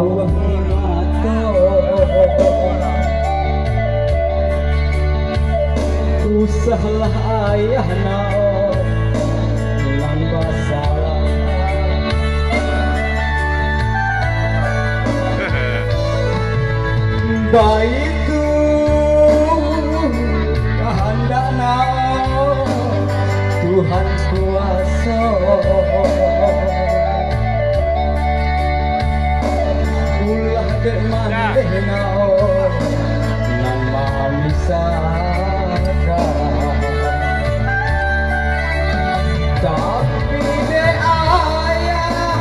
awang mato usahlah ayah nao nang basalah baitu kehendak nao Tuhan kuasa ulah dek mandeh nao nang maha misaka tapi dek ayah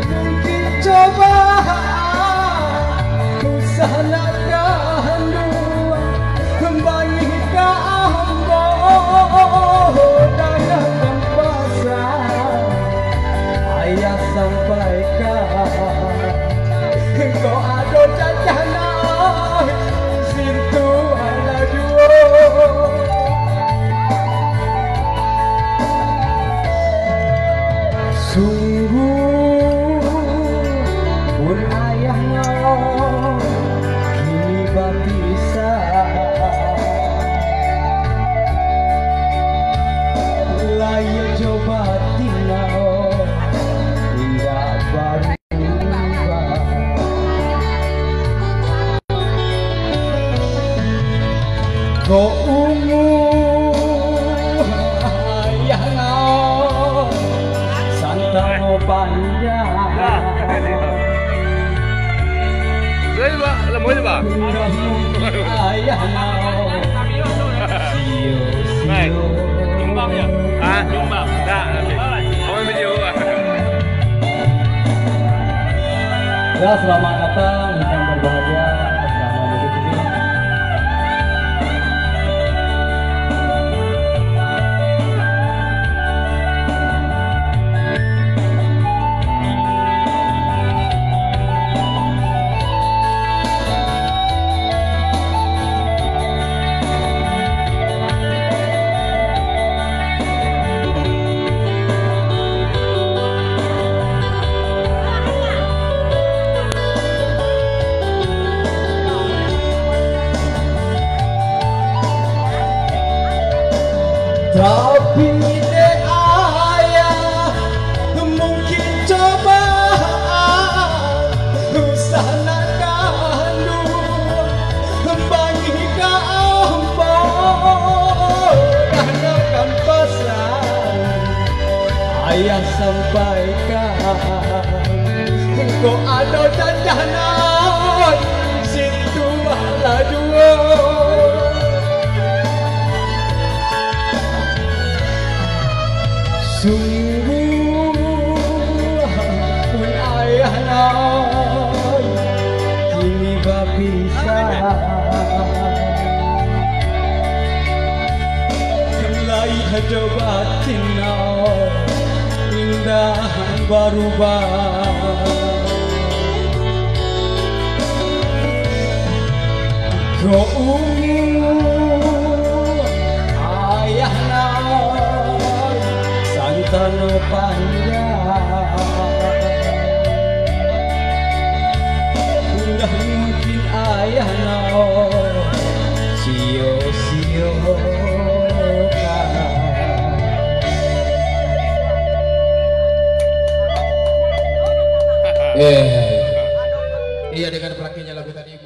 mungkin coba usah nak gandua kembali ke ambo danakan pasar ayah sampaikan kau ada jajana sintu ala dua sungguh pun ayahnya kini bisa layak coba tinggal indah baru kau ungu ayah nao santang panjang ayah nao sio nyumbang ya? Ah, nyumbang. Dah, kamu video. Ya, selamat datang yang berbahagia. Selamat menikmati. Tapi dek ayah mungkin coba usah nak gandua bagi ke ambo danakan pasar ayah sampaikan kau ada jajana situ ala dua sungguh pun ayah nao kini bisa layak coba tinggal indah berubah kau ungu ayah nao santano panjang nggak mungkin ayah nao sio-sio Iya dengan pelakinya lagu tadi.